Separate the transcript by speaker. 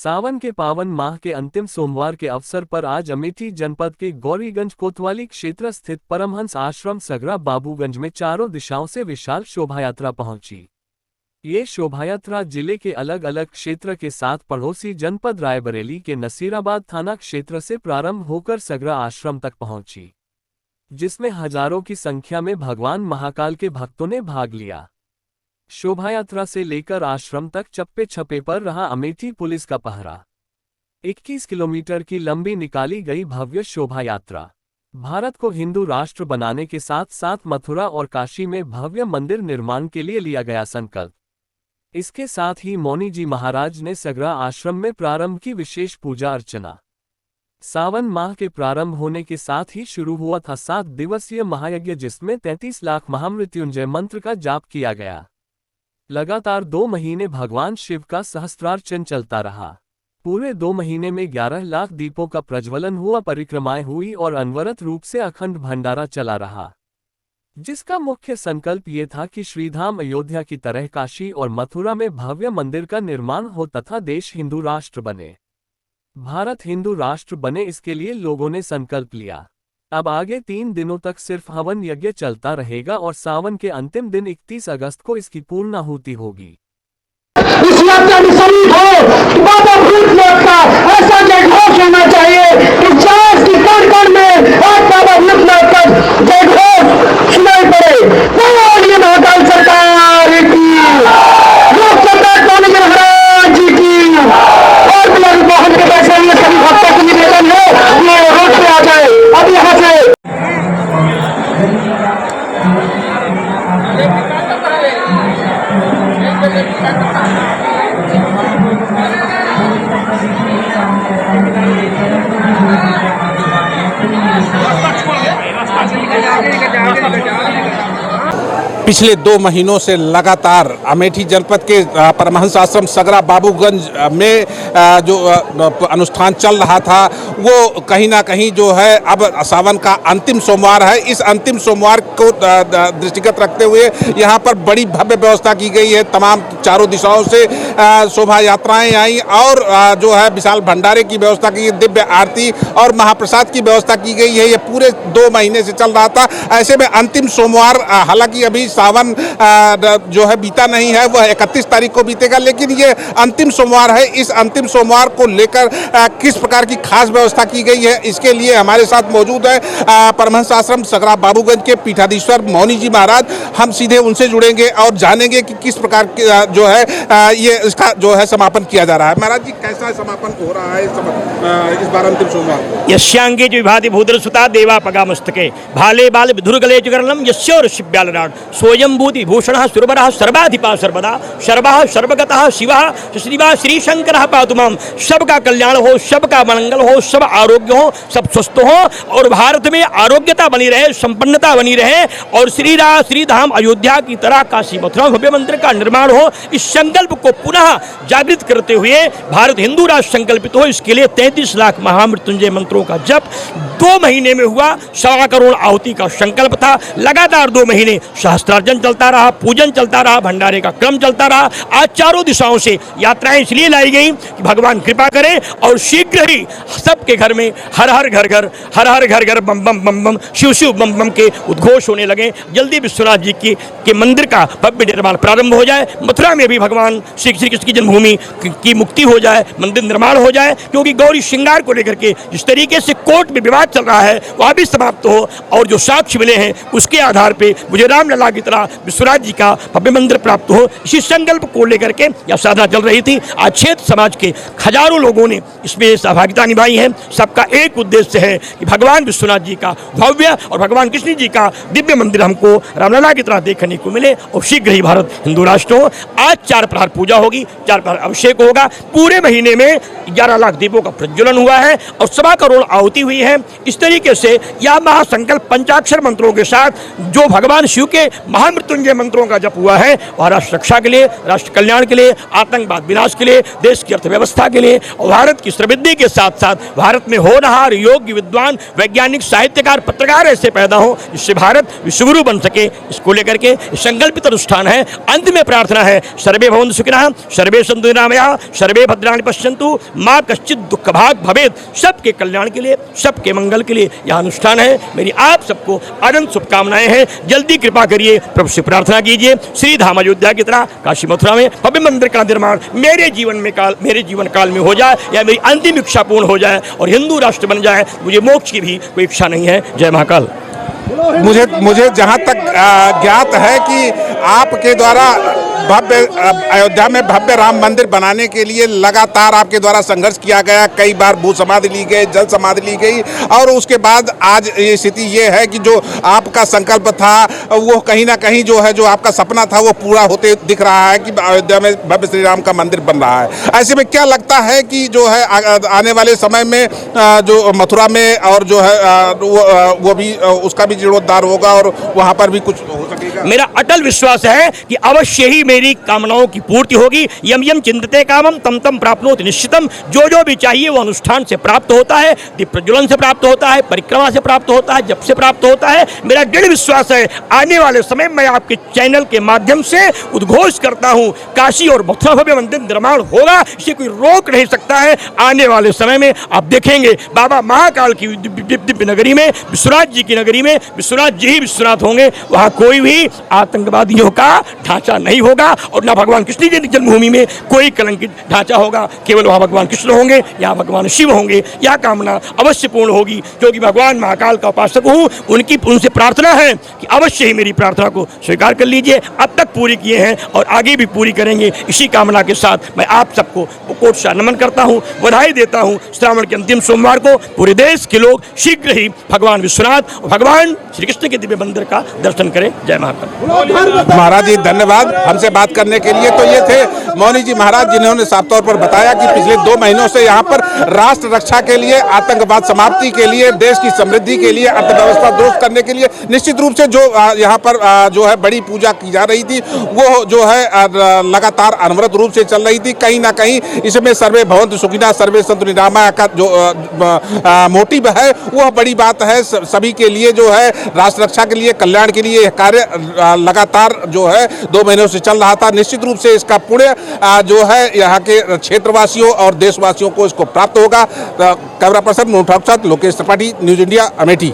Speaker 1: सावन के पावन माह के अंतिम सोमवार के अवसर पर आज अमेठी जनपद के गौरीगंज कोतवाली क्षेत्र स्थित परमहंस आश्रम सगरा बाबूगंज में चारों दिशाओं से विशाल शोभायात्रा पहुंची। ये शोभायात्रा जिले के अलग अलग क्षेत्र के साथ पड़ोसी जनपद रायबरेली के नसीराबाद थाना क्षेत्र से प्रारंभ होकर सगरा आश्रम तक पहुंची, जिसमें हजारों की संख्या में भगवान महाकाल के भक्तों ने भाग लिया। शोभायात्रा से लेकर आश्रम तक चप्पे छप्पे पर रहा अमेठी पुलिस का पहरा। 21 किलोमीटर की लंबी निकाली गई भव्य शोभायात्रा भारत को हिंदू राष्ट्र बनाने के साथ साथ मथुरा और काशी में भव्य मंदिर निर्माण के लिए लिया गया संकल्प। इसके साथ ही मौनी जी महाराज ने सगरा आश्रम में प्रारंभ की विशेष पूजा अर्चना। सावन माह के प्रारंभ होने के साथ ही शुरू हुआ था 7 दिवसीय महायज्ञ, जिसमें 33 लाख महामृत्युंजय मंत्र का जाप किया गया। लगातार 2 महीने भगवान शिव का सहस्त्रार्चन चलता रहा। पूरे 2 महीने में 11 लाख दीपों का प्रज्वलन हुआ, परिक्रमाएं हुई और अनवरत रूप से अखंड भंडारा चला रहा, जिसका मुख्य संकल्प ये था कि श्रीधाम अयोध्या की तरह काशी और मथुरा में भव्य मंदिर का निर्माण हो तथा देश हिंदू राष्ट्र बने, भारत हिंदू राष्ट्र बने। इसके लिए लोगों ने संकल्प लिया। अब आगे 3 दिनों तक सिर्फ हवन यज्ञ चलता रहेगा और सावन के अंतिम दिन 31 अगस्त को इसकी पूर्णाहुति होगी।
Speaker 2: इस यात्रा में शरीक हो बाबा भूतनाथ का ऐसा जयघोष होना चाहिए कि चार की कण में आज बाबा भूतनाथ का जयघोष सुनाई पड़े। बोलिए महाकाल सरकार की, लोक सरकार स्वामी महाराज जी की। और मोहन के पैसे सभी भक्तों को निवेदन है ये रोड पे आ जाए। अब यहाँ से
Speaker 3: पिछले 2 महीनों से लगातार अमेठी जनपद के परमहंस आश्रम सगरा बाबूगंज में जो अनुष्ठान चल रहा था वो कहीं ना कहीं जो है अब सावन का अंतिम सोमवार है। इस अंतिम सोमवार को दृष्टिगत रखते हुए यहाँ पर बड़ी भव्य व्यवस्था की गई है। तमाम चारों दिशाओं से शोभा यात्राएं आई और जो है विशाल भंडारे की व्यवस्था की, दिव्य आरती और महाप्रसाद की व्यवस्था की गई है। ये पूरे 2 महीने से चल रहा था। ऐसे में अंतिम सोमवार, हालांकि अभी सावन जो है बीता नहीं है, वह 31 तारीख को बीतेगा, लेकिन ये अंतिम सोमवार है। इस अंतिम सोमवार को लेकर किस प्रकार की खास व्यवस्था की गई है, इसके लिए हमारे साथ मौजूद है परमहंस आश्रम सगरा बाबूगंज के पीठाधीश्वर मौनी जी महाराज। हम सीधे उनसे जुड़ेंगे और जानेंगे कि किस प्रकार की जो है ये इसका जो है समापन किया जा रहा है। महाराज जी, कैसा समापन हो रहा है इस बार अंतिम सोमवार?
Speaker 4: यस्यांगे विभाति भूद्र सुता देवा पगा मस्तके भाले बाल विधुरगले जुगरलम यस्योर शिव्यालराट स्वयंभूति भूषण सुरवरः सर्वाधिपा सर्वदा सर्वः सर्वगतः शिवः श्रीवा श्री शंकर पातु माम। सबका कल्याण हो, सबका मंगल हो, सब आरोग्य हो, सब स्वस्थ हो और भारत में आरोग्यता बनी रहे, संपन्नता बनी रहे और श्री धाम अयोध्या की तरह काशी मथुरा भव्य मंदिर का निर्माण हो। इस संकल्प को पुनः जागृत करते हुए भारत हिंदू राष्ट्र संकल्पित हो। इसके लिए 33 लाख महामृत्युंजय मंत्रों का जप 2 महीने में हुआ। 1.25 करोड़ आहुति का संकल्प था। लगातार 2 महीने सहस्त्रार्चन चलता रहा, पूजन चलता रहा, भंडारे का क्रम चलता रहा। आज चारों दिशाओं से यात्राएं इसलिए लाई गई कि भगवान कृपा करे और शीघ्र ही सबके घर में हर हर घर घर बम बम बम बम शिव शिव बम बम के उद्घोष होने लगे। जल्दी विश्वनाथ जी के मंदिर का भव्य निर्माण प्रारंभ हो जाए। मथुरा में भी भगवान श्री कृष्ण की जन्मभूमि की मुक्ति हो जाए, मंदिर निर्माण हो जाए, क्योंकि गौरी श्रृंगार को लेकर के जिस तरीके से कोर्ट में विवाद चल रहा है वह भी समाप्त हो और जो साक्ष्य मिले हैं उसके आधार पर मुझे रामलला की तरह विश्वनाथ जी का भव्य मंदिर प्राप्त हो। इसी संकल्प को लेकर के यह साधना चल रही थी। आज क्षेत्र समाज के हजारों लोगों ने इसमें सहभागिता निभाई है। सबका एक उद्देश्य है कि भगवान विश्वनाथ जी का भव्य और भगवान कृष्ण जी का दिव्य मंदिर हमको रामलला की तरह देखने को मिले और शीघ्र ही भारत हिंदू राष्ट्र हो। आज 4 प्रहर पूजा होगी, 4 प्रहर अभिषेक होगा। पूरे महीने में 11 लाख दीपों का प्रज्वलन हुआ है और 1.25 करोड़ आहुति हुई है। इस तरीके से यह महासंकल्प पंचाक्षर मंत्रों के साथ जो भगवान शिव के महामृत्युंजय मंत्रों का जप हुआ है वह राष्ट्र रक्षा के लिए, राष्ट्र कल्याण के लिए, आतंकवाद विनाश के लिए, देश की अर्थव्यवस्था के लिए और भारत की समृद्धि के साथ साथ भारत में होनहार योग्य विद्वान वैज्ञानिक साहित्यकार पत्रकार ऐसे पैदा हो जिससे भारत विश्वगुरु बन सके, इसको लेकर के संकल्पित अनुष्ठान है। अंत में प्रार्थना है, सर्वे भवन्तु सुखिनः, सर्वे सन्तु निरामयाः, सर्वे भद्राणि पश्यन्तु, मां कश्चित् दुःख भाग् भवेत्। सबके कल्याण के लिए, सबके मंगल के लिए यह अनुष्ठान है। मेरी आप सबको अनंत शुभकामनाएं हैं। जल्दी कृपा करिए, प्रभु से प्रार्थना कीजिए, श्री धाम अयोध्या की तरह काशी मथुरा में भव्य मंदिर का निर्माण मेरे जीवन काल में हो जाए, या मेरी अंतिम इच्छा पूर्ण हो जाए और हिंदू राष्ट्र बन जाए। मुझे मोक्ष की भी कोई इच्छा नहीं है। जय महाकाल।
Speaker 3: मुझे जहाँ तक ज्ञात है कि आपके द्वारा अयोध्या में भव्य राम मंदिर बनाने के लिए लगातार आपके द्वारा संघर्ष किया गया। कई बार भू समाधि ली गई, जल समाधि ली गई, और उसके बाद आज ये स्थिति ये है कि जो आपका संकल्प था वो कहीं ना कहीं जो है, जो आपका सपना था वो पूरा होते दिख रहा है कि अयोध्या में भव्य श्री राम का मंदिर बन रहा है। ऐसे में क्या लगता है कि जो है आने वाले समय में जो मथुरा में और जो है वो भी उसका भी जीर्णोद्धार होगा और वहाँ पर भी कुछ हो सकेगा?
Speaker 4: मेरा अटल विश्वास है कि अवश्य ही मेरी कामनाओं की पूर्ति होगी। यम यम चिंतते कामम तम तम प्राप्नोति निश्चितम। जो भी चाहिए वो अनुष्ठान से प्राप्त होता है, दीप प्रज्वलन से प्राप्त होता है, परिक्रमा से प्राप्त होता है, जप से प्राप्त होता है। मेरा दृढ़ विश्वास है आने वाले समय में आपके चैनल के माध्यम से उद्घोष करता हूं, काशी और मथुरा भव्य मंदिर निर्माण होगा, इसे कोई रोक नहीं सकता है। आने वाले समय में आप देखेंगे बाबा महाकाल की दिव्य नगरी में, विश्वनाथ जी की नगरी में विश्वनाथ जी ही विश्वनाथ होंगे। वहां कोई भी आतंकवादियों का ढांचा नहीं होगा और ना भगवान कृष्ण की जन्मभूमि में कोई कलंकित ढांचा होगा। केवल वहां भगवान कृष्ण होंगे या भगवान शिव होंगे। यह कामना अवश्य पूर्ण होगी, क्योंकि भगवान महाकाल का उपासक हूं। उनसे प्रार्थना है कि अवश्य ही मेरी प्रार्थना को स्वीकार कर लीजिए। अब तक पूरी किए हैं और आगे भी पूरी करेंगे। इसी कामना के साथ मैं आप सबको कोटि से नमन करता हूं, बधाई देता हूं। श्रावण के अंतिम सोमवार को पूरे देश के लोग शीघ्र ही भगवान विश्वनाथ और भगवान श्री कृष्ण के दिव्य मंदिर का दर्शन करें। जय महाकाल।
Speaker 3: महाराज जी धन्यवाद हमसे बात करने के लिए। तो ये थे मौनी जी महाराज, जिन्होंने साफ तौर पर बताया कि पिछले 2 महीनों से यहाँ पर राष्ट्र रक्षा के लिए, आतंकवाद समाप्ति के लिए, देश की समृद्धि के लिए, अर्थव्यवस्था दुरुस्त करने के लिए निश्चित रूप से जो यहाँ पर जो है बड़ी पूजा की जा रही थी वो जो है लगातार अनवरत रूप से चल रही थी। कहीं ना कहीं इसमें सर्वे भवन्तु सुखिनः सर्वे सन्तु निरामयाः का जो मोटिव है वह बड़ी बात है। सभी के लिए जो है राष्ट्र रक्षा के लिए, कल्याण के लिए कार्य लगातार जो है 2 महीनों से चल रहा था। निश्चित रूप से इसका पुण्य जो है यहाँ के क्षेत्रवासियों और देशवासियों को इसको प्राप्त होगा। Camera person Mohan Thakur, Lokesh Tripathi, news India, Amethi.